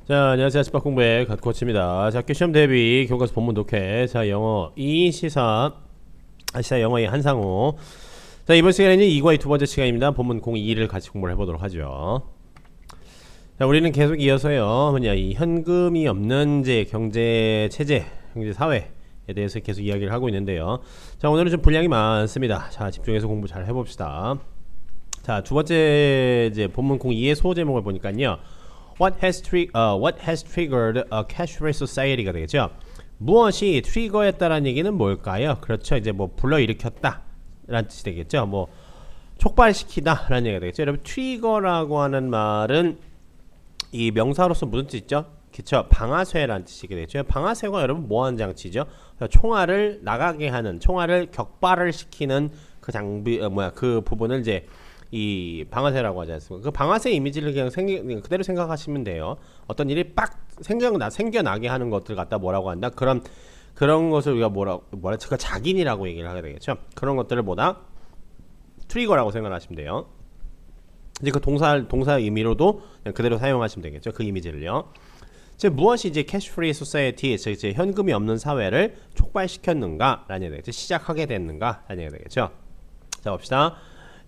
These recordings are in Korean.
자, 안녕하세요. 아침밥 공부의 갓코치입니다. 자, 학교 시험 대비 교과서 본문 독해. 자, 영어 2 시사 영어 2 한상우. 자, 이번 시간에는 2과의 두 번째 시간입니다. 본문 02를 같이 공부를 해보도록 하죠. 자, 우리는 계속 이어서요. 이 현금이 없는 경제 체제, 경제 사회에 대해서 계속 이야기를 하고 있는데요. 자, 오늘은 좀 분량이 많습니다. 자, 집중해서 공부 잘 해봅시다. 자, 두 번째 본문 02의 소호 제목을 보니까요. What has triggered a cash-rich society가 되겠죠. 무엇이 트리거했다라는 얘기는 뭘까요? 그렇죠. 이제 뭐 불러일으켰다 라는 뜻이 되겠죠. 뭐 촉발시키다 라는 얘기가 되겠죠. 여러분, 트리거라고 하는 말은 이 명사로서 무슨 뜻이죠? 그쵸, 방아쇠라는 뜻이 되겠죠. 방아쇠가 여러분 뭐하는 장치죠? 총알을 나가게 하는, 총알을 격발을 시키는 그 장비, 그 부분을 이제 이 방아쇠라고 하지 않습니까? 그 방아쇠 이미지를 그냥 그대로 생각하시면 돼요. 어떤 일이 빡 생겨나게 하는 것들 갖다 뭐라고 한다? 그런 것을 우리가 그 작인이라고 얘기를 하게 되겠죠. 그런 것들을 뭐다? 트리거라고 생각하시면 돼요. 이제 그 동사 의미로도 그냥 그대로 사용하시면 되겠죠. 그 이미지를요. 즉 무엇이 이제 캐시프리 소사이어티, 즉 이제 현금이 없는 사회를 촉발시켰는가라는 얘기가 되겠죠. 시작하게 됐는가라는 얘기가 되겠죠. 자, 봅시다.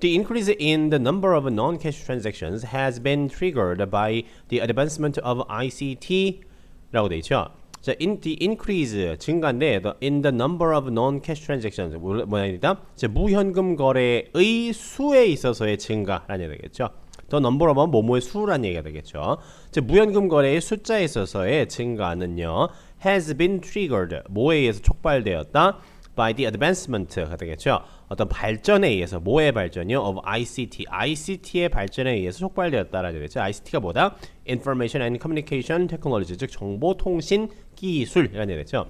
The increase in the number of non-cash transactions has been triggered by the advancement of ICT라고 돼 있죠. 자, the increase 증가인데 in the number of non-cash transactions 뭐냐입니다. 무현금 거래의 수에 있어서의 증가라는 얘기가 되겠죠. The number of 뭐뭐의 수라는 얘기가 되겠죠. 무현금 거래의 숫자에 있어서의 증가는요, has been triggered 뭐에 의해서 촉발되었다. by the advancement가 되겠죠. 어떤 발전에 의해서, 뭐의 발전이요? of ICT의 발전에 의해서 촉발되었다라는 얘기죠. ICT가 뭐다? Information and Communication Technology, 즉 정보통신 기술이라는 얘기죠.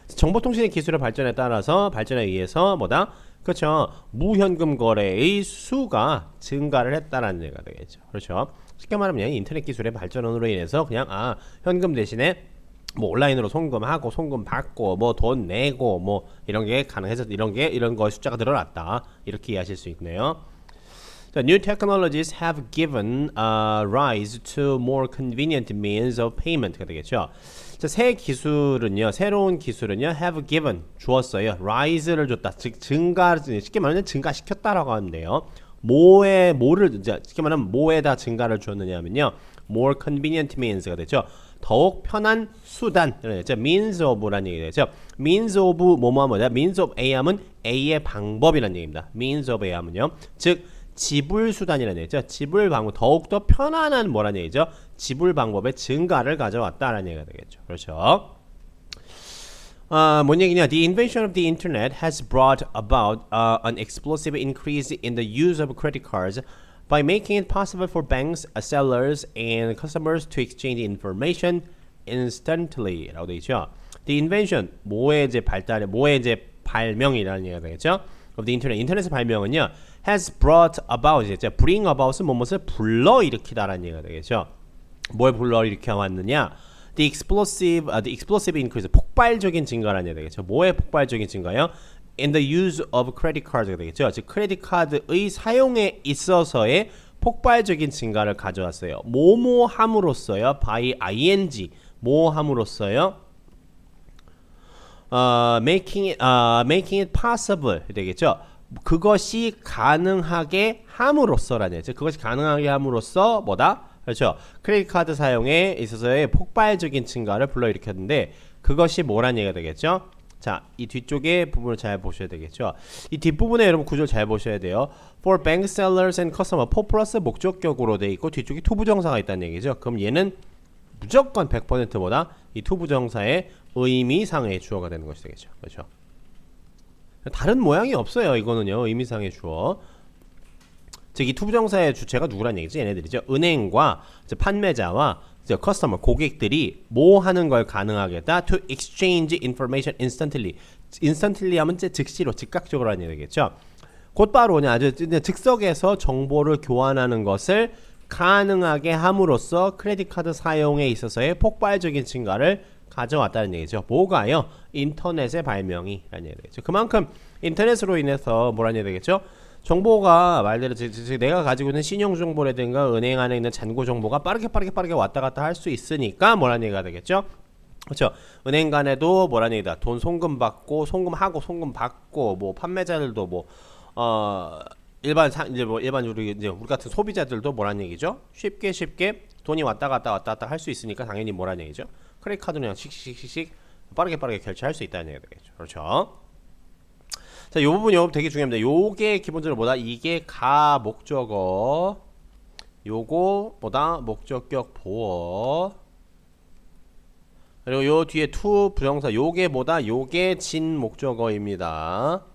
정보통신의 기술의 발전에 따라서, 발전에 의해서 뭐다? 그렇죠. 무현금 거래의 수가 증가를 했다라는 얘기가 되겠죠. 그렇죠. 쉽게 말하면 인터넷 기술의 발전으로 인해서 그냥 현금 대신에 뭐 온라인으로 송금하고 송금 받고 뭐 돈 내고 뭐 이런 게 가능해서 이런 거의 숫자가 늘어났다, 이렇게 이해하실 수 있네요. 자, new technologies have given rise to more convenient means of payment가 되겠죠. 자, 새로운 기술은요 have given 주었어요. rise를 줬다, 즉 쉽게 말하면 증가시켰다라고 하는데요. 쉽게 말하면 뭐에다 증가를 주었느냐면요, more convenient means가 되죠. 더욱 편한 수단, means of라는 얘기가 되죠. means of 뭐뭐뭐다. means of A 하면 A의 방법이라는 얘기입니다. means of A 하면요, 즉 지불 수단이라는 얘기죠. 지불 방법, 더욱더 편안한 뭐라는 얘기죠. 지불 방법의 증가를 가져왔다라는 얘기가 되겠죠. 그렇죠. 뭔 얘기냐? The invention of the internet has brought about an explosive increase in the use of credit cards by making it possible for banks, sellers, and customers to exchange information instantly 라고 되어 있죠. The invention, 뭐의 발명이라는 얘기가 되겠죠. of the internet, 인터넷의 발명은요, has brought about, bring about은 무엇을 불러일으키다라는 얘기가 되겠죠. 뭘 불러일으켜 왔느냐? The explosive increase, 폭발적인 증가라는 얘기가 되겠죠. 뭐의 폭발적인 증가요? In the use of credit cards가 되겠죠. 즉 크레딧 카드의 사용에 있어서의 폭발적인 증가를 가져왔어요. 뭐뭐함으로써요. by ing 뭐함으로써요. making it possible 되겠죠. 그것이 가능하게 함으로써라는 얘기죠. 그것이 가능하게 함으로써 뭐다? 그렇죠. 크레딧 카드 사용에 있어서의 폭발적인 증가를 불러일으켰는데 그것이 뭐라는 얘기가 되겠죠. 자, 이 뒤쪽의 부분을 잘 보셔야 되겠죠. 이 뒷부분에 여러분 구조를 잘 보셔야 돼요. For bank sellers and customer, for 플러스 목적격으로 돼 있고 뒤쪽에 투부정사가 있다는 얘기죠. 그럼 얘는 무조건 100%보다 이 투부정사의 의미상의 주어가 되는 것이 되겠죠. 그렇죠. 다른 모양이 없어요. 이거는요, 의미상의 주어. 즉 이 투부정사의 주체가 누구란 얘기죠? 얘네들이죠. 은행과 판매자와 커스터머, 고객들이 뭐 하는 걸 가능하게 했다? To exchange information instantly. instantly 하면 즉시로, 즉각적으로 하는 얘기겠죠. 곧바로 아주 즉석에서 정보를 교환하는 것을 가능하게 함으로써 크레딧 카드 사용에 있어서의 폭발적인 증가를 가져왔다는 얘기죠. 뭐가요? 인터넷의 발명이라는 얘기죠. 그만큼 인터넷으로 인해서 뭐라는 얘기겠죠? 정보가 말대로 내가 가지고 있는 신용 정보라든가 은행 안에 있는 잔고 정보가 빠르게 왔다 갔다 할 수 있으니까 뭐라는 얘기가 되겠죠? 그렇죠. 은행 간에도 뭐라는 얘기다. 돈 송금 받고 송금하고 송금 받고 뭐 판매자들도 뭐 일반 우리 같은 소비자들도 뭐라는 얘기죠? 쉽게 돈이 왔다 갔다 할 수 있으니까 당연히 뭐라는 얘기죠? 크레딧 카드는 그냥 씩씩씩 빠르게 결제할 수 있다는 얘기가 되겠죠. 그렇죠. 자, 요 부분 되게 중요합니다. 요게 기본적으로 뭐다? 이게 가 목적어, 요거 뭐다? 목적격 보어. 그리고 요 뒤에 to 부정사, 요게 뭐다? 요게 진 목적어입니다.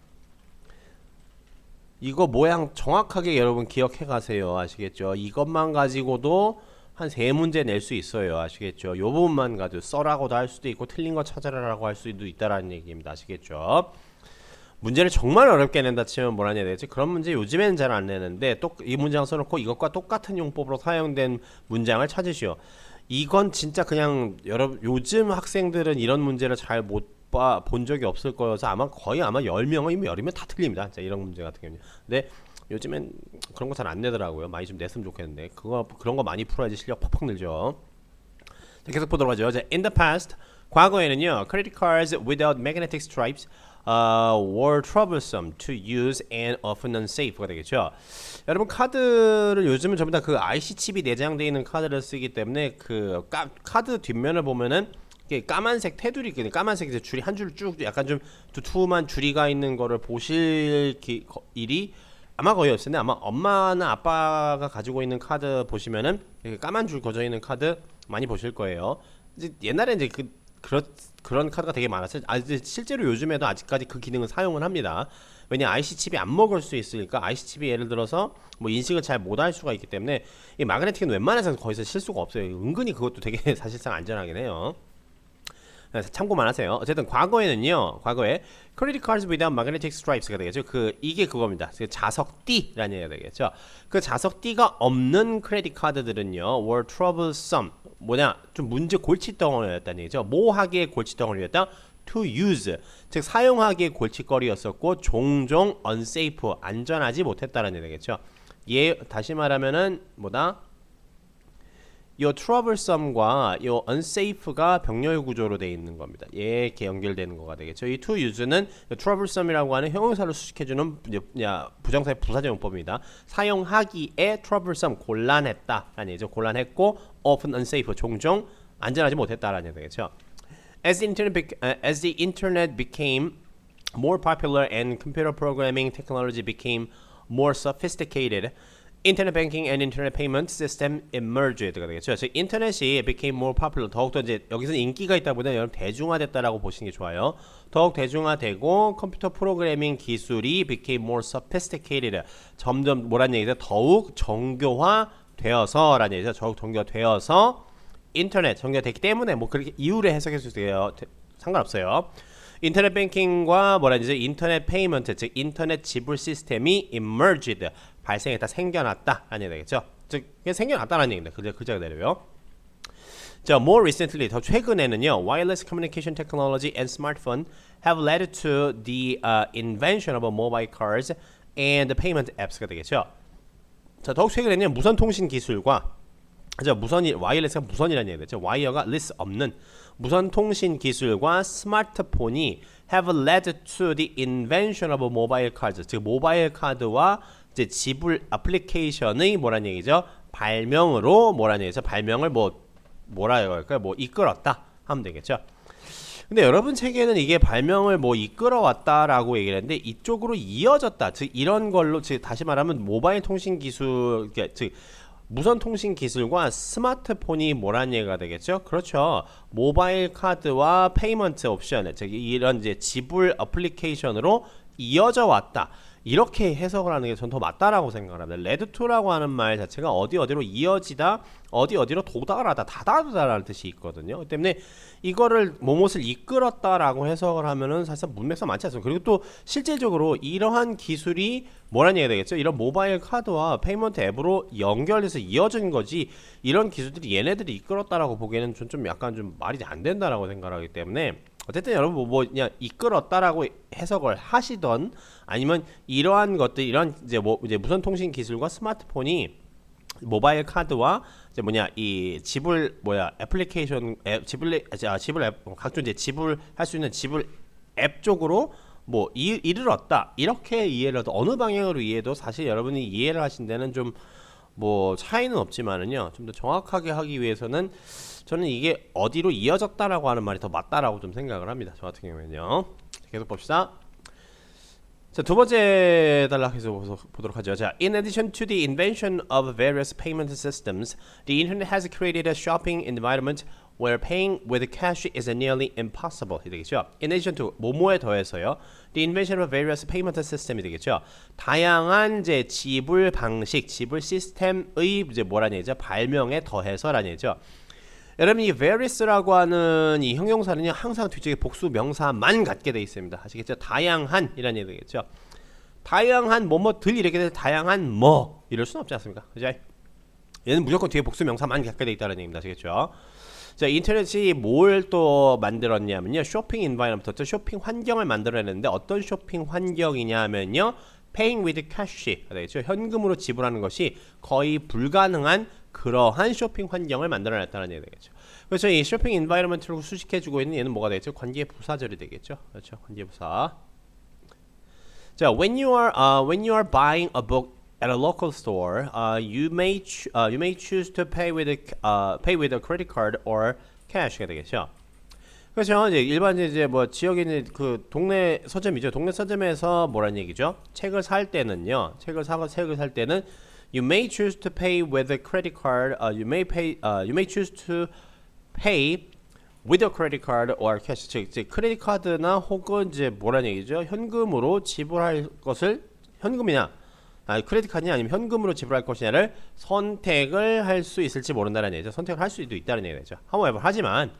이거 모양 정확하게 여러분 기억해 가세요. 아시겠죠? 이것만 가지고도 한 3문제 낼 수 있어요. 아시겠죠? 요 부분만 가지고 써라고도 할 수도 있고 틀린 거 찾아라라고 할 수도 있다라는 얘기입니다. 아시겠죠? 문제를 정말 어렵게 낸다 치면 뭐라 해야 되지? 그런 문제 요즘에는 잘 안 내는데 또 이 문장 써놓고 이것과 똑같은 용법으로 사용된 문장을 찾으시오. 이건 진짜 그냥 여러분 요즘 학생들은 이런 문제를 잘 못 본 적이 없을 거여서 거의 10명이면 10명 다 틀립니다. 자, 이런 문제 같은 경우는. 근데 요즘엔 그런 거 잘 안 내더라고요. 많이 좀 냈으면 좋겠는데 그런 거 많이 풀어야지 실력 팍팍 늘죠. 자, 계속 보도록 하죠. 자, in the past 과거에는요, credit cards without magnetic stripes were troublesome to use and often unsafe 가 되겠죠. 여러분 카드를 요즘은 전부 다 그 IC 칩이 내장되어 있는 카드를 쓰기 때문에 그 카드 뒷면을 보면은 까만색 테두리, 까만색 줄이 한 줄 쭉 약간 좀 두툼한 줄이가 있는 거를 보실 일이 아마 거의 없을 텐데, 아마 엄마나 아빠가 가지고 있는 카드 보시면은 까만 줄 거져 있는 카드 많이 보실 거예요. 이제 옛날에 이제 그런 카드가 되게 많았어요. 이제 실제로 요즘에도 아직까지 그 기능을 사용을 합니다. 왜냐 IC 칩이 안 먹을 수 있으니까. IC 칩이 예를 들어서 뭐 인식을 잘 못할 수가 있기 때문에 이 마그네틱은 웬만해서는 거기서 실수가 없어요. 은근히 그것도 되게 사실상 안전하긴 해요. 참고만 하세요. 어쨌든 과거에 credit cards without magnetic stripes가 되겠죠. 이게 그겁니다. 자석띠라는 얘기가 되겠죠. 그 자석띠가 없는 크레딧 카드들은요, were troublesome. 뭐냐, 좀 문제 골칫덩어리였다는 얘기죠. 뭐하기에 골칫덩어리였다? to use, 즉 사용하기에 골칫거리였었고 종종 unsafe, 안전하지 못했다라는 얘기겠죠. 다시 말하면은 뭐다? 요 troublesome과 요 unsafe가 병렬 구조로 되어 있는 겁니다. 이렇게 연결되는 거가 되겠죠. 이 to use는 troublesome이라고 하는 형용사를 수식해주는 부정사의 부사적 용법입니다. 사용하기에 troublesome, 곤란했다라는 얘기죠. 곤란했고 often unsafe, 종종 안전하지 못했다라는 얘기 되겠죠. As the internet became more popular and computer programming technology became more sophisticated, Internet banking and internet payment system emerged가 되겠죠. 즉 인터넷이 became more popular, 더욱더 이제 여기서 인기가 있다 보다 여러분 대중화됐다라고 보시는 게 좋아요. 더욱 대중화되고 컴퓨터 프로그래밍 기술이 became more sophisticated, 점점 뭐란 얘기죠? 더욱 정교화되어서라는 얘기죠. 더욱 정교화되어서 인터넷 정교화됐기 때문에 뭐 그렇게 이유를 해석해 주세요. 상관없어요. 인터넷 뱅킹과 뭐라 하죠? 인터넷 페이먼트, 즉 인터넷 지불 시스템이 emerged, 발생했다, 생겨났다 라는 얘기 되겠죠. 즉 생겨났다라는 얘기입니다. 글자 그대로요. 자, more recently, 더 최근에는요, wireless communication technology and smartphone have led to the invention of mobile cards and payment apps가 되겠죠. 자, 더욱 최근에는 무선 통신 기술과 와이어리스가 무선이라는 얘기 되죠. 와이어가 less 없는 무선 통신 기술과 스마트폰이 have led to the invention of mobile cards, 즉 모바일 카드와 이제 지불 애플리케이션의 뭐란 얘기죠? 발명으로 뭐란 얘기죠? 발명을 뭐라 할까요? 이끌었다 하면 되겠죠. 근데 여러분 책에는 이게 발명을 이끌어왔다라고 얘기를 했는데 이쪽으로 이어졌다. 즉 이런 걸로, 즉 다시 말하면 모바일 통신 기술, 즉 무선 통신 기술과 스마트폰이 뭐란 얘기가 되겠죠? 그렇죠. 모바일 카드와 페이먼트 옵션, 즉 이런 이제 지불 애플리케이션으로 이어져 왔다. 이렇게 해석을 하는 게 전 더 맞다라고 생각을 합니다. 레드2라고 하는 말 자체가 어디로 이어지다, 어디로 도달하다, 다다르다라는 뜻이 있거든요. 그 때문에 이거를 뭐뭇을 이끌었다라고 해석을 하면은 사실 문맥상 많지 않습니다. 그리고 또 실질적으로 이러한 기술이 뭐란 얘기가 되겠죠? 이런 모바일 카드와 페이먼트 앱으로 연결돼서 이어진 거지, 이런 기술들이 얘네들이 이끌었다라고 보기에는 좀 약간 좀 말이 안 된다라고 생각하기 때문에 어쨌든 여러분 뭐 그냥 이끌었다라고 해석을 하시던 아니면 이러한 것들 이런 이제 무선 통신 기술과 스마트폰이 모바일 카드와 이제 이 지불 애플리케이션 지불 앱 각종 이제 지불할 수 있는 지불 앱 쪽으로 이르렀다 이렇게 이해를 해도 어느 방향으로 이해해도 사실 여러분이 이해를 하신 데는 좀 차이는 없지만은요 좀 더 정확하게 하기 위해서는 저는 이게 어디로 이어졌다라고 하는 말이 더 맞다라고 좀 생각을 합니다. 저 같은 경우에는요. 계속 봅시다. 자, 두 번째 단락에서 보도록 하죠. 자, in addition to the invention of various payment systems, the internet has created a shopping environment where paying with cash is nearly impossible. 이 되겠죠. In addition to 뭐뭐에 더해서요. The invention of various payment system이 되겠죠. 다양한 이제 지불 방식, 지불 시스템의 이제 뭐라는 얘기죠? 발명에 더해서라는 얘기죠. 여러분 이 various라고 하는 이 형용사는요 항상 뒤쪽에 복수 명사만 갖게 돼 있습니다. 아시겠죠? 다양한이라는 얘기 되겠죠. 다양한 뭐뭐들 이렇게 돼서 다양한 뭐 이럴 수는 없지 않습니까? 그죠? 얘는 무조건 뒤에 복수 명사만 갖게 돼 있다는 얘기입니다. 아시겠죠? 자, 인터넷이 뭘 또 만들었냐면요 쇼핑 인바이러먼트, 쇼핑 환경을 만들어냈는데 어떤 쇼핑 환경이냐면요 paying with cash 되겠죠. 현금으로 지불하는 것이 거의 불가능한 그러한 쇼핑 환경을 만들어냈다는 얘기 되겠죠. 그래서 이 쇼핑 인바이러먼트를 수식해주고 있는 얘는 뭐가 되겠죠? 관계 부사절이 되겠죠. 그렇죠. 관계 부사. 자, when you are buying a book at a local store, you may choose to pay with a credit card or cash가 되겠죠. 그렇죠. 이제 일반 이제 지역에 있는 그 동네 서점이죠. 동네 서점에서 뭐란 얘기죠? 책을 살 때는요. 책을 살 때는 you may choose to pay with a credit card. You may choose to pay with a credit card or cash. 즉 크레딧 카드나 혹은 이제 뭐란 얘기죠? 현금으로 지불할 것을 현금이냐? 크레딧 카드냐 아니면 현금으로 지불할 것이냐를 선택을 할 수 있을지 모른다는 얘기죠. 선택을 할 수도 있다는 얘기죠. However, 하지만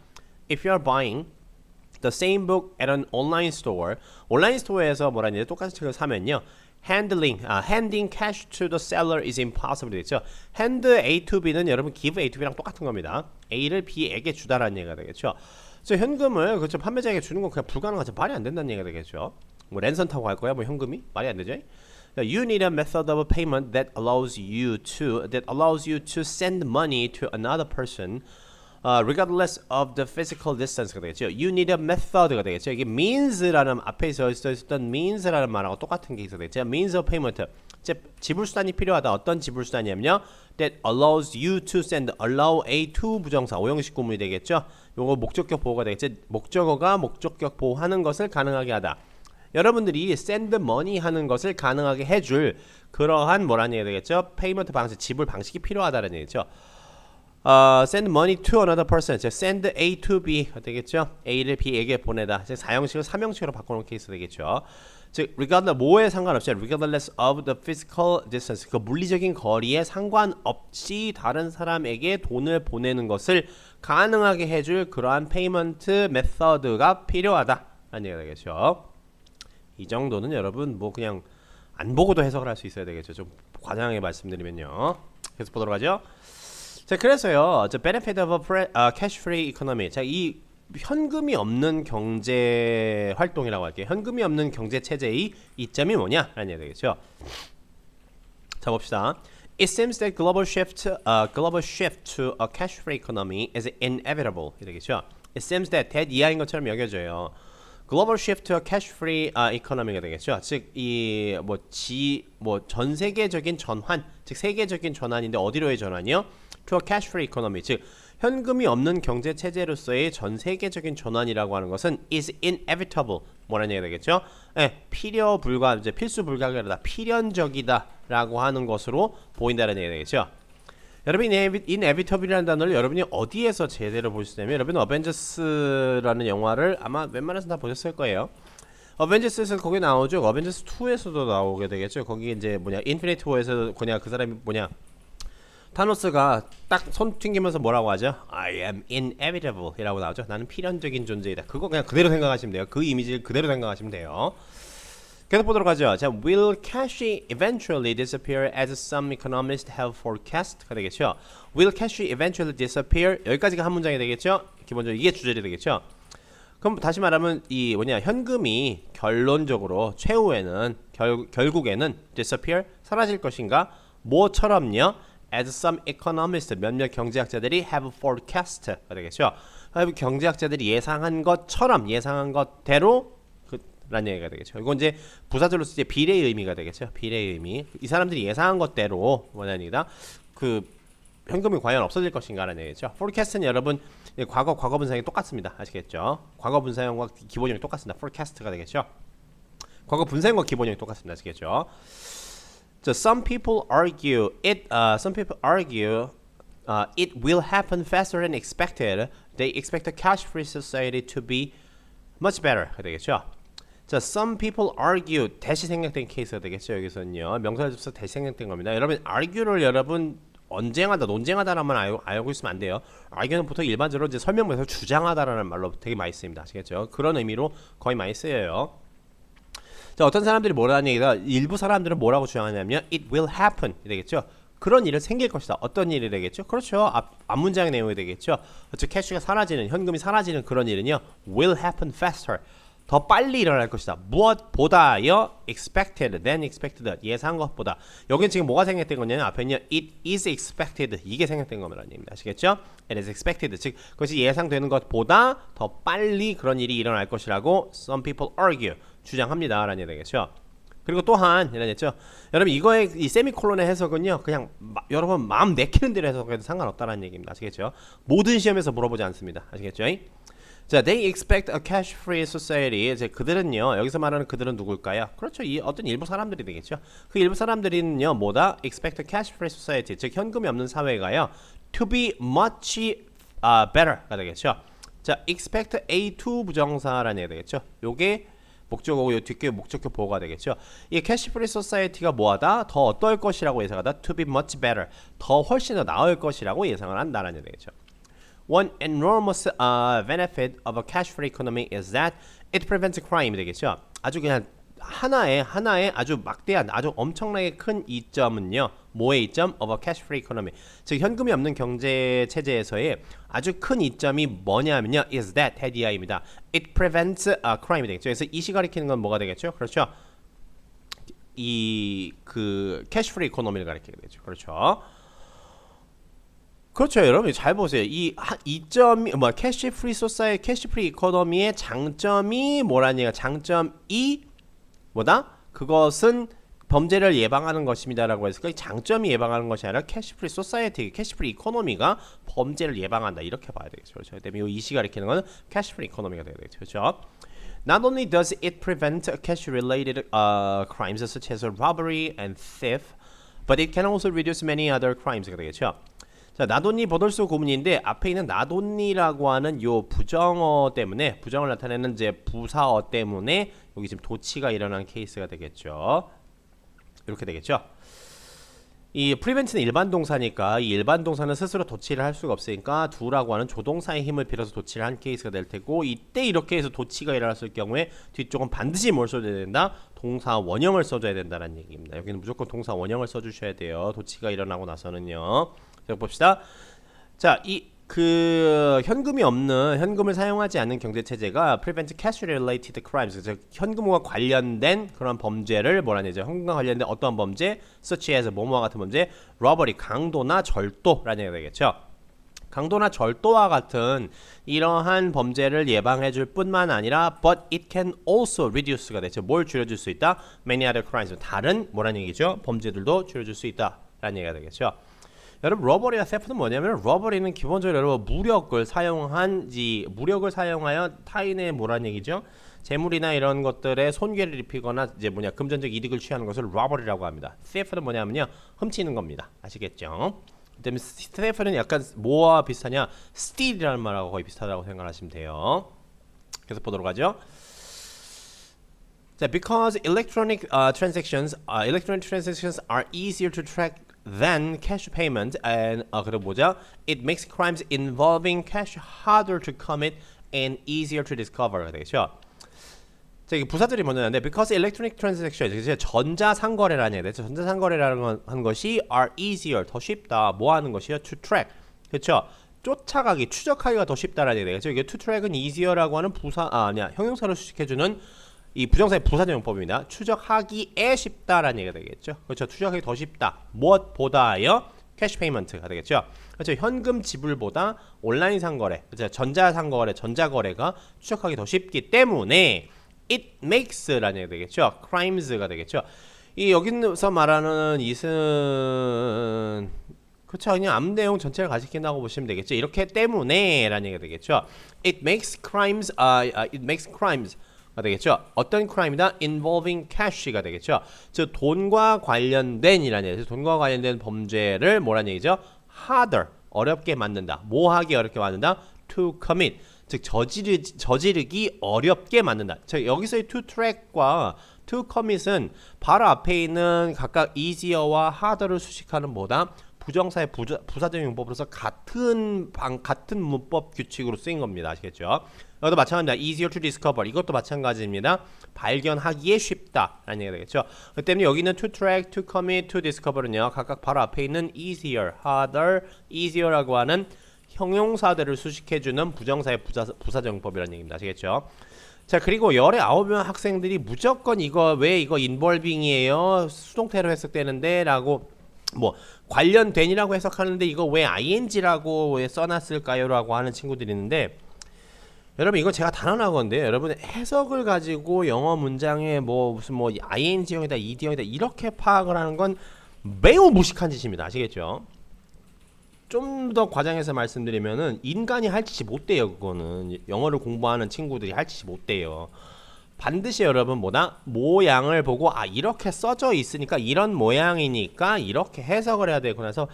if you are buying the same book at an online store, 온라인 스토어에서 뭐라는 얘기 똑같은 책을 사면요. handing cash to the seller is impossible 되겠죠. hand A to B는 여러분 give A to B랑 똑같은 겁니다. A를 B에게 주다라는 얘기가 되겠죠. 그래서 현금을 그렇죠. 판매자에게 주는 건 그냥 불가능하죠. 말이 안 된다는 얘기가 되겠죠. 랜선 타고 갈 거야? 현금이? 말이 안 되죠. You need a method of payment that allows you to send money to another person regardless of the physical distance가 되겠죠. You need a method가 되겠죠. 이게 means라는 앞에 있었던 means라는 말하고 똑같은 게 있어야 되겠죠. means of payment. 지불 수단이 필요하다. 어떤 지불 수단이냐면요. that allows you to send allow a to 부정사 오형식 구문이 되겠죠. 요거 목적격 보호가 되겠죠. 목적어가 목적격 보호하는 것을 가능하게 하다. 여러분들이 send money 하는 것을 가능하게 해줄 그러한 뭐라는 얘기가 되겠죠. payment 방식, 지불 방식이 필요하다는 얘기죠. send money to another person. send A to B 되겠죠. A를 B에게 보내다. 사형식을 삼형식으로 바꿔놓은 케이스 되겠죠. 즉, regardless 뭐에 상관없이 regardless of the physical distance. 그 물리적인 거리에 상관없이 다른 사람에게 돈을 보내는 것을 가능하게 해줄 그러한 페이먼트 메서드가 필요하다라는 얘기가 되겠죠. 이 정도는 여러분 그냥 안 보고도 해석을 할 수 있어야 되겠죠. 좀 과장하게 말씀드리면요. 계속 보도록 하죠. 자, 그래서요, the benefit of a cash-free economy. 자, 이 현금이 없는 경제 활동이라고 할게요. 현금이 없는 경제 체제의 이점이 뭐냐라는 얘기 되겠죠. 자, 봅시다. It seems that global shift to a cash-free economy is inevitable. 되겠죠. It seems that 이하인 것처럼 여겨져요. Global shift to a cash-free economy가 되겠죠. 즉, 전 세계적인 전환, 즉 세계적인 전환인데 어디로의 전환이요? To a cash-free economy, 즉 현금이 없는 경제 체제로서의 전 세계적인 전환이라고 하는 것은 is inevitable. 뭐라는 얘기가 되겠죠? 필요 불가, 이제 필수 불가결하다, 필연적이다라고 하는 것으로 보인다는 얘기가 되겠죠. 여러분, inevitable이라는 단어를 여러분이 어디에서 제대로 보시냐면 여러분 어벤져스라는 영화를 아마 웬만해서 다 보셨을 거예요. 어벤져스에서 거기 나오죠. 어벤져스 2에서도 나오게 되겠죠. 거기 이제 인피니티 워에서 그 사람이 타노스가 딱 손 튕기면서 뭐라고 하죠? I am inevitable 이라고 나오죠. 나는 필연적인 존재이다. 그거 그냥 그대로 생각하시면 돼요. 그 이미지를 그대로 생각하시면 돼요. 계속 보도록 하죠. 자, will cash eventually disappear as some economists have forecast가 되겠죠. Will cash eventually disappear? 여기까지가 한 문장이 되겠죠. 기본적으로 이게 주절이 되겠죠. 그럼 다시 말하면 이 뭐냐 현금이 결론적으로 최후에는 결국에는 disappear 사라질 것인가? 뭐처럼요? As some economists 몇몇 경제학자들이 have forecast가 되겠죠. 경제학자들이 예상한 것처럼 예상한 것대로 라는 얘기가 되겠죠. 이건 이제 부사절로서 이제 비례의 의미가 되겠죠. 비례의 의미. 이 사람들이 예상한 것대로 뭐냐니다. 그 현금이 과연 없어질 것인가라는 얘기죠. forecast는 여러분 과거 분사형이 똑같습니다. 아시겠죠? 과거 분사형과 기본형이 똑같습니다. forecast가 되겠죠. 과거 분사형과 기본형이 똑같습니다. 아시겠죠? So some people argue it will happen faster than expected. They expect the cash-free society to be much better. 되겠죠. 자, some people argue 대시 생략된 케이스가 되겠죠. 여기서는요. 명사접수 대시 생략된 겁니다. 여러분 argue를 여러분 언쟁하다, 논쟁하다라만 알고 있으면 안 돼요. argue는 보통 일반적으로 이제 설명문에서 주장하다라는 말로 되게 많이 쓰입니다. 아시겠죠? 그런 의미로 거의 많이 쓰여요. 자, 어떤 사람들이 뭐라는 얘기가 일부 사람들은 뭐라고 주장하냐면 it will happen 되겠죠. 그런 일은 생길 것이다. 어떤 일이 되겠죠? 그렇죠. 앞 문장의 내용이 되겠죠. 즉 캐시가 사라지는 현금이 사라지는 그런 일은요. will happen faster. 더 빨리 일어날 것이다. 무엇보다요? expected than expected. 예상한 것보다. 여기는 지금 뭐가 생략된 거냐면 앞에는요. it is expected. 이게 생략된 거라는 얘기입니다. 아시겠죠? it is expected. 즉 그것이 예상되는 것보다 더 빨리 그런 일이 일어날 것이라고 some people argue. 주장합니다. 라는 얘기 되겠죠. 그리고 또한 이런 했죠. 여러분 이거의 이 세미콜론의 해석은요. 그냥 여러분 마음 내키는 대로 해석해도 상관없다라는 얘기입니다. 아시겠죠? 모든 시험에서 물어보지 않습니다. 아시겠죠? 자, they expect a cash-free society. 이제 그들은요. 여기서 말하는 그들은 누굴까요? 그렇죠. 이 어떤 일부 사람들이 되겠죠. 그 일부 사람들은요. 뭐다? expect a cash-free society. 즉 현금이 없는 사회가요. to be much better가 되겠죠. 자, expect A2 부정사라는 얘기가 되겠죠. 요게 목적어고 요 뒷게 목적격 보호가 되겠죠. 이 cash-free society가 뭐하다? 더 어떨 것이라고 예상하다. to be much better. 더 훨씬 더 나을 것이라고 예상을 한다라는 얘기 되겠죠. One enormous benefit of a cash-free economy is that it prevents crime 되겠죠. 아주 그냥 하나의 아주 막대한 아주 엄청나게 큰 이점은요. 뭐의 이점? of a cash-free economy. 즉 현금이 없는 경제 체제에서의 아주 큰 이점이 뭐냐면요. is that IDI입니다. It prevents crime 되겠죠. 그래서 이시 가리키는 건 뭐가 되겠죠? 그렇죠. 이 그 cash-free economy를 가리키게 되죠. 그렇죠. 그렇죠. 여러분 잘 보세요. 이점이 캐시 프리 소사이 캐시 프리 이코노미의 장점이 뭐라는 얘기가 장점이 뭐다? 그것은 범죄를 예방하는 것입니다라고 했으니까 이 장점이 예방하는 것이 아니라 캐시 프리 소사이티, 캐시 프리 이코노미가 범죄를 예방한다. 이렇게 봐야 되겠죠. 그렇죠. 그다음에 이 이시가 가리키는 거는 캐시 프리 이코노미가 되겠죠. 그렇죠. Not only does it prevent cash related crimes such as robbery and theft, but it can also reduce many other crimes가 되겠죠. 자, 나돈니 버덜수 고문인데 앞에 있는 나돈니라고 하는 요 부정어 때문에 부정을 나타내는 이제 부사어 때문에 여기 지금 도치가 일어난 케이스가 되겠죠. 이렇게 되겠죠. 이 prevent는 일반 동사니까 이 일반 동사는 스스로 도치를 할 수가 없으니까 do라고 하는 조동사의 힘을 빌어서 도치를 한 케이스가 될 테고 이때 이렇게 해서 도치가 일어났을 경우에 뒤쪽은 반드시 뭘 써줘야 된다? 동사 원형을 써줘야 된다는 얘기입니다. 여기는 무조건 동사 원형을 써주셔야 돼요. 도치가 일어나고 나서는요. 자, 봅시다. 자, 현금을 사용하지 않는 경제 체제가 prevent cash related crimes, 즉 현금과 관련된 그런 범죄를 뭐라는 얘기죠. 현금과 관련된 어떤 범죄, such as 뭐뭐와 같은 범죄, robbery, 강도나 절도라는 얘기가 되겠죠. 강도나 절도와 같은 이러한 범죄를 예방해줄 뿐만 아니라 but it can also reduce가 되죠. 뭘 줄여줄 수 있다? many other crimes, 다른 뭐라는 얘기죠? 범죄들도 줄여줄 수 있다라는 얘기가 되겠죠. 여러분 러버리와 세프는 뭐냐면 러버리는 기본적으로 여러분 무력을 사용하여 타인의 뭐라는 얘기죠? 재물이나 이런 것들에 손괴를 입히거나 이제 금전적 이득을 취하는 것을 러버리라고 합니다. 세프는 뭐냐면요 훔치는 겁니다. 아시겠죠? 그다음에 세프는 약간 뭐와 비슷하냐? steal이라는 말하고 거의 비슷하다고 생각하시면 돼요. 계속 보도록 하죠. 자, because electronic transactions are easier to track than cash payment and 그리고 it makes crimes involving cash harder to commit and easier to discover 되겠죠. 자, 이게 부사들이 뭐냐는데 because electronic transactions 전자상거래라는 얘기죠. 전자상거래라는 것이 are easier 더 쉽다. 뭐 하는 것이요? to track. 그렇죠? 쫓아가기, 추적하기가 더 쉽다라는 얘기가 되겠죠. 이게 to track은 easier라고 하는 형용사를 수식해주는 이 부정사의 부사적용법입니다. 추적하기에 쉽다라는 얘기가 되겠죠. 그렇죠. 추적하기 더 쉽다. 무엇보다요? 캐시 페이먼트가 되겠죠. 그렇죠. 현금 지불보다 온라인 상거래, 그렇죠. 전자 상거래, 전자거래가 추적하기 더 쉽기 때문에 it makes라는 얘기가 되겠죠. crimes가 되겠죠. 이 여기서 말하는 it은 그렇죠. 그냥 앞 내용 전체를 가리킨다고 보시면 되겠죠. 이렇게 때문에라는 얘기가 되겠죠. It makes crimes 가 되겠죠. 어떤 crime이다? involving cash가 되겠죠. 즉 돈과 관련된이라는 얘기죠. 돈과 관련된 범죄를 뭐라는 얘기죠? harder, 어렵게 만든다. 뭐하기 어렵게 만든다? to commit, 즉 저지르기 어렵게 만든다. 즉 여기서의 to track과 to commit은 바로 앞에 있는 각각 easier와 harder를 수식하는 뭐다? 부정사의 부사적 용법으로서 같은 문법 규칙으로 쓰인 겁니다. 아시겠죠? 이것도 마찬가지입니다. easier to discover, 이것도 마찬가지입니다. 발견하기에 쉽다라는 얘기가 되겠죠. 그 때문에 여기 있는 to track, to commit, to discover는요, 각각 바로 앞에 있는 easier, harder, easier라고 하는 형용사들을 수식해주는 부정사의 부사적 용법이라는 얘기입니다. 아시겠죠? 자, 그리고 19명 학생들이 무조건 이거 왜 이거 involving이에요? 수동태로 해석되는데 라고 뭐 관련된이라고 해석하는데 이거 왜 ing라고 왜 써놨을까요? 라고 하는 친구들이 있는데, 여러분 이거 제가 단언한 건데, 여러분 해석을 가지고 영어 문장에 무슨 ing형이다, ed형이다 이렇게 파악을 하는 건 매우 무식한 짓입니다. 아시겠죠? 좀 더 과장해서 말씀드리면은 인간이 할 짓이 못 돼요. 그거는 영어를 공부하는 친구들이 할 짓이 못 돼요. 반드시 여러분 모양을 보고 이렇게 써져 있으니까 이런 모양이니까 이렇게 해석을 해야 되고 나서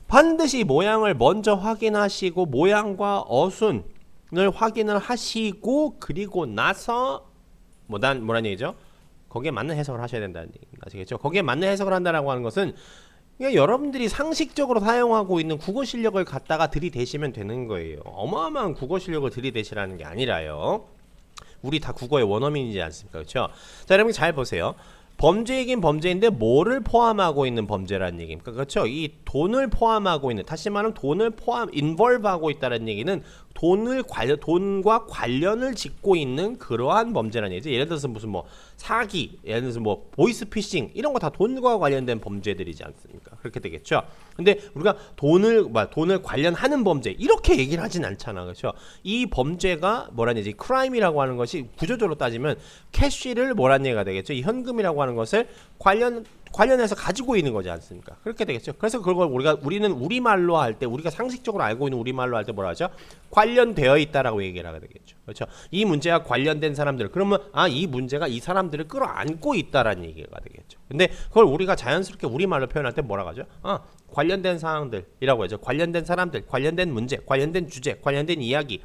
반드시 모양을 먼저 확인하시고 모양과 어순을 확인을 하시고 그리고 나서 뭐란 얘기죠? 거기에 맞는 해석을 하셔야 된다는 얘기입니다. 아시겠죠? 거기에 맞는 해석을 한다라고 하는 것은 그러니까 여러분들이 상식적으로 사용하고 있는 국어 실력을 갖다가 들이대시면 되는 거예요. 어마어마한 국어 실력을 들이대시라는 게 아니라요. 우리 다 국어의 원어민이지 않습니까? 그렇죠? 자, 여러분 잘 보세요. 범죄이긴 범죄인데 뭐를 포함하고 있는 범죄라는 얘기입니까? 그렇죠? 이 돈을 포함하고 있는, 다시 말하면 돈을 involve하고 있다는 얘기는 돈과 관련을 짓고 있는 그러한 범죄라는 얘기죠. 예를 들어서 무슨 사기, 예를 들어서 보이스피싱 이런 거 다 돈과 관련된 범죄들이지 않습니까? 그렇게 되겠죠. 근데 우리가 돈을 관련하는 범죄 이렇게 얘기를 하진 않잖아. 그렇죠? 이 범죄가 뭐라는 얘기지? 크라임이라고 하는 것이 구조적으로 따지면 캐시를 뭐라는 얘기가 되겠죠. 이 현금이라고 하는 것을 관련해서 가지고 있는 거지 않습니까? 그렇게 되겠죠. 그래서 그걸 우리는 우리말로 할 때, 우리가 상식적으로 알고 있는 우리말로 할 때 뭐라 하죠? 관련되어 있다라고 얘기를 하게 되겠죠. 그렇죠? 이 문제와 관련된 사람들, 그러면 이 문제가 이 사람들을 끌어안고 있다라는 얘기가 되겠죠. 근데 그걸 우리가 자연스럽게 우리말로 표현할 때 뭐라고 하죠? 관련된 사항들이라고 하죠. 관련된 사람들, 관련된 문제, 관련된 주제, 관련된 이야기,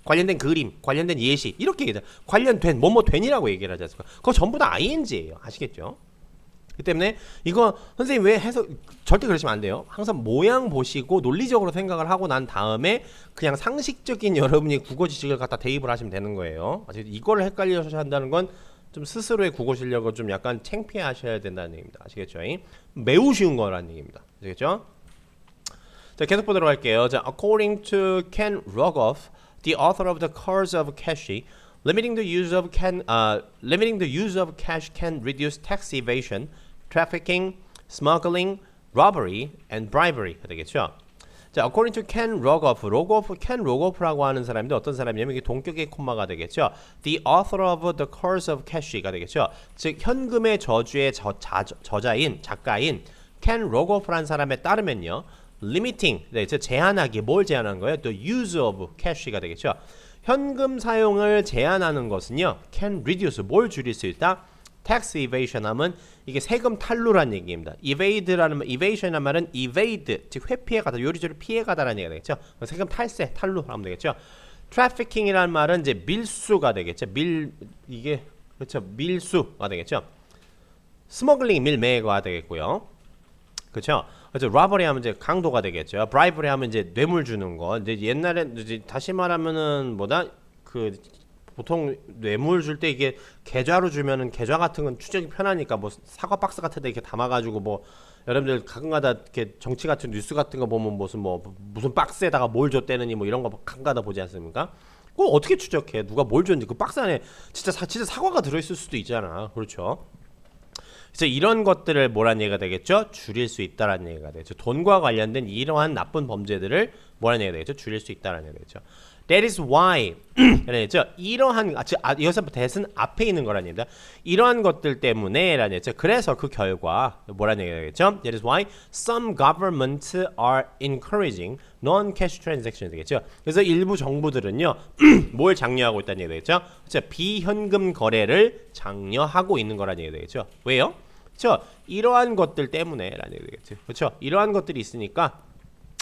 관련된 그림, 관련된 예시 이렇게 얘기해요. 관련된 된이라고 얘기를 하지 않습니까? 그거 전부 다 ing예요. 아시겠죠? 그 때문에 이거 선생님 왜 해석 절대 그러시면 안 돼요. 항상 모양 보시고 논리적으로 생각을 하고 난 다음에 그냥 상식적인 여러분이 국어 지식을 갖다 대입을 하시면 되는 거예요. 이거를 헷갈려서 한다는 건 좀 스스로의 국어 실력을 좀 약간 창피해 하셔야 된다는 얘기입니다. 아시겠죠? 매우 쉬운 거라는 얘기입니다. 아시겠죠? 자, 계속 보도록 할게요. 자, according to Ken Rogoff, the author of The Curse of Cash, limiting the use of cash can reduce tax evasion, trafficking, smuggling, robbery, and bribery. 되겠죠? 자, according to Ken Rogoff, Ken Rogoff라고 하는 사람인데 어떤 사람이냐면 이게 동격의 콤마가 되겠죠. The author of The Curse of Cash가 되겠죠. 즉 현금의 저주의 저자인 작가인 Ken Rogoff라는 사람에 따르면요, limiting, 즉 제한하기, 뭘 제한한 거예요? The use of cash가 되겠죠. 현금 사용을 제한하는 것은요, can reduce, 뭘 줄일 수 있다? tax evasion 하면 이게 세금 탈루라는 얘기입니다. evasion이라는 말은 evade, 즉 회피해가다, 요리조리 피해가다라는 얘기가 되겠죠. 세금 탈세, 탈루 하면 되겠죠. trafficking이라는 말은 이제 밀수가 되겠죠. 밀수가 되겠죠. 스머글링, 밀매가 되겠고요. 그렇죠. 그래서 robbery 하면 이제 강도가 되겠죠. bribery 하면 이제 뇌물 주는 거. 이제 옛날에 이제 다시 말하면은 보통 뇌물 줄 때 이게 계좌로 주면은 계좌 같은 건 추적이 편하니까 사과 박스 같은 데 이렇게 담아가지고 여러분들 가끔가다 이렇게 정치 같은 뉴스 같은 거 보면 무슨 박스에다가 뭘 줬대느니 뭐 이런 거 가끔가다 보지 않습니까? 그거 어떻게 추적해? 누가 뭘 줬는지 그 박스 안에 진짜 사과가 들어있을 수도 있잖아. 그렇죠? 그래서 이런 것들을 뭐란 얘기가 되겠죠? 줄일 수 있다라는 얘기가 되죠. 돈과 관련된 이러한 나쁜 범죄들을 뭐란 얘기가 되겠죠? 줄일 수 있다라는 얘기가 되죠. That is why 라는죠. 이러한 여기서 that은 앞에 있는 거란 얘기다. 이러한 것들 때문에라는 얘기죠. 그래서 그 결과 뭐란 얘기가 되겠죠? That is why some governments are encouraging non-cash transactions 되겠죠. 그래서 일부 정부들은요 뭘 장려하고 있다는 얘기가 되겠죠. 그렇죠? 비현금 거래를 장려하고 있는 거란 얘기가 되겠죠. 왜요? 그렇죠? 이러한 것들 때문에라는 얘기가 되겠죠. 그렇죠? 이러한 것들이 있으니까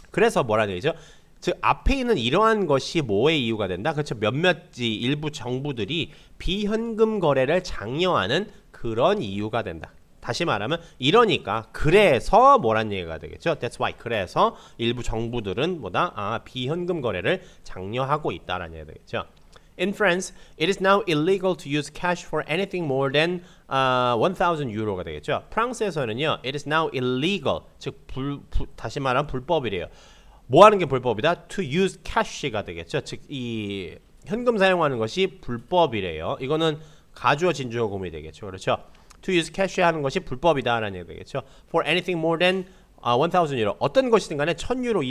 그래서 뭐라는 얘기죠? 즉 앞에 있는 이러한 것이 뭐의 이유가 된다? 그렇죠. 일부 정부들이 비현금 거래를 장려하는 그런 이유가 된다. 다시 말하면 이러니까 그래서 뭐란 얘기가 되겠죠. That's why 그래서 일부 정부들은 비현금 거래를 장려하고 있다라는 얘기가 되겠죠. In France, it is now illegal to use cash for anything more than 1,000 유로가 되겠죠. 프랑스에서는요, it is now illegal, 즉 다시 말하면 불법이래요. 뭐 하는 게 불법이다? To use cash가 되겠죠. 즉 이 현금 사용하는 것이 불법이래요. 이거는 가주어 진주어 구문이 되겠죠. 그렇죠? To use cash 하는 것이 불법이다라는 얘기 되겠죠. For anything more than 1,000 유로. 어떤 것이든 간에 1,000유로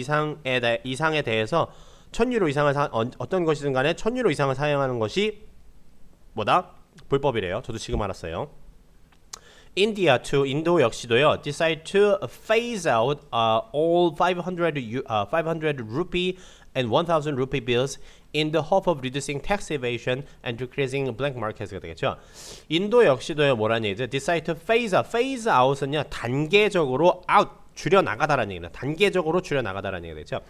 이상에 대해서 1,000유로 이상을 어떤 것이든 간에 1,000유로 이상을 사용하는 것이 뭐다? 불법이래요. 저도 지금 알았어요. 인도 역시도요. decide to phase out all 500 rupee and 1,000 rupee bills in the hope of reducing tax evasion and decreasing black markets가 되겠죠. 인도 역시도요. 뭐라는 얘기죠? decide to phase out. phase out은요. 단계적으로 out 줄여 나가다라는 얘기입니다. 단계적으로 줄여 나가다라는 얘기가 되죠.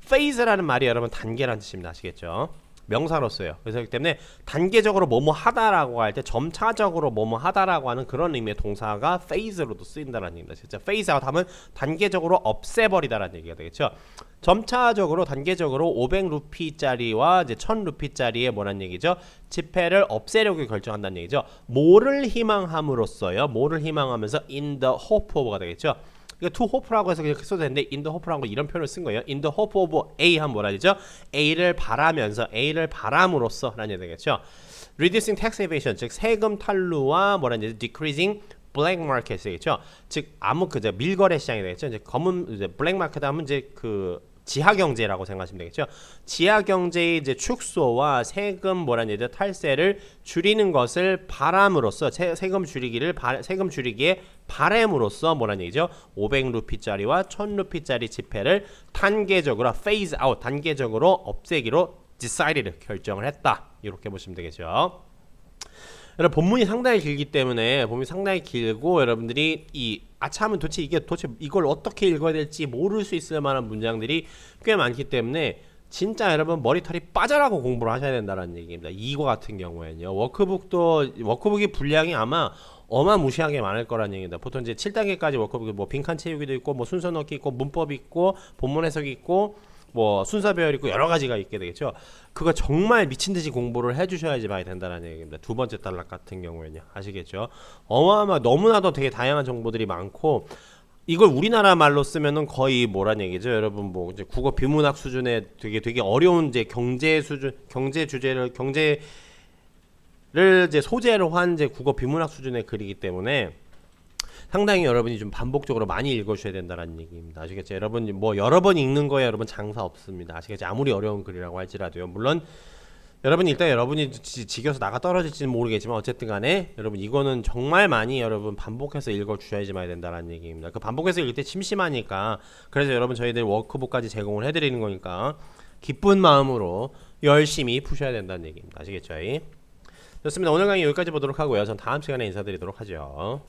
phase라는 말이 여러분 단계라는 뜻입니다. 아시겠죠? 명사로서요. 그래서 그렇기 때문에 단계적으로 뭐뭐 하다라고 할 때 점차적으로 뭐뭐 하다라고 하는 그런 의미의 동사가 phase로도 쓰인다라는 얘기입니다. 진짜 phase out 하면 단계적으로 없애버리다라는 얘기가 되겠죠. 점차적으로 단계적으로 500루피짜리와 이제 1000루피짜리의 뭐란 얘기죠? 지폐를 없애려고 결정한다는 얘기죠. 뭐를 희망함으로써요. 뭐를 희망하면서 in the hope of가 되겠죠. to hope라고 해서 그냥 써도 되는데 in the hope라는 거 이런 표현을 쓴 거예요. in the hope of A 하면 뭐라 되죠? A를 바라면서 A를 바람으로써 라는 얘기 되겠죠. reducing tax evasion 즉 세금 탈루와 뭐라는 얘기 decreasing black market 되겠죠. 즉 밀거래 시장이 되겠죠. 이제 black market 하면 이제 지하 경제라고 생각하시면 되겠죠. 지하 경제의 이제 축소와 세금 뭐라는 얘기죠? 탈세를 줄이는 것을 바람으로써 세금 줄이기의 바람으로써 뭐라는 얘기죠? 500루피짜리와 1000루피짜리 지폐를 단계적으로 phase out, 단계적으로 없애기로 decided 결정을 했다. 이렇게 보시면 되겠죠. 여러분 본문이 상당히 길기 때문에 본문이 상당히 길고 여러분들이 하면 도대체 이걸 어떻게 읽어야 될지 모를 수 있을 만한 문장들이 꽤 많기 때문에 진짜 여러분 머리털이 빠져라고 공부를 하셔야 된다는 얘기입니다. 이거 같은 경우에는요. 워크북이 분량이 아마 어마무시하게 많을 거라는 얘기입니다. 보통 이제 7단계까지 워크북이 빈칸 채우기도 있고 순서 넣기 있고 문법 있고 본문 해석이 있고 순서 배열 있고 여러 가지가 있게 되겠죠. 그거 정말 미친 듯이 공부를 해주셔야지 많이 된다는 얘기입니다. 두 번째 단락 같은 경우에는요. 아시겠죠? 너무나도 되게 다양한 정보들이 많고 이걸 우리나라 말로 쓰면은 거의 뭐란 얘기죠, 여러분? 이제 국어 비문학 수준의 되게 어려운 이제 경제 주제를 이제 소재로 한 이제 국어 비문학 수준의 글이기 때문에. 상당히 여러분이 좀 반복적으로 많이 읽어주셔야 된다는 얘기입니다. 아시겠죠? 여러분 여러 번 읽는 거에 여러분 장사 없습니다. 아시겠죠? 아무리 어려운 글이라고 할지라도요. 물론 여러분이 지겨서 나가 떨어질지는 모르겠지만 어쨌든 간에 여러분 이거는 정말 많이 여러분 반복해서 읽어주셔야지만 된다는 얘기입니다. 반복해서 읽을 때 심심하니까 그래서 여러분 저희들 워크북까지 제공을 해드리는 거니까 기쁜 마음으로 열심히 푸셔야 된다는 얘기입니다. 아시겠죠? 좋습니다. 오늘 강의 여기까지 보도록 하고요. 전 다음 시간에 인사드리도록 하죠.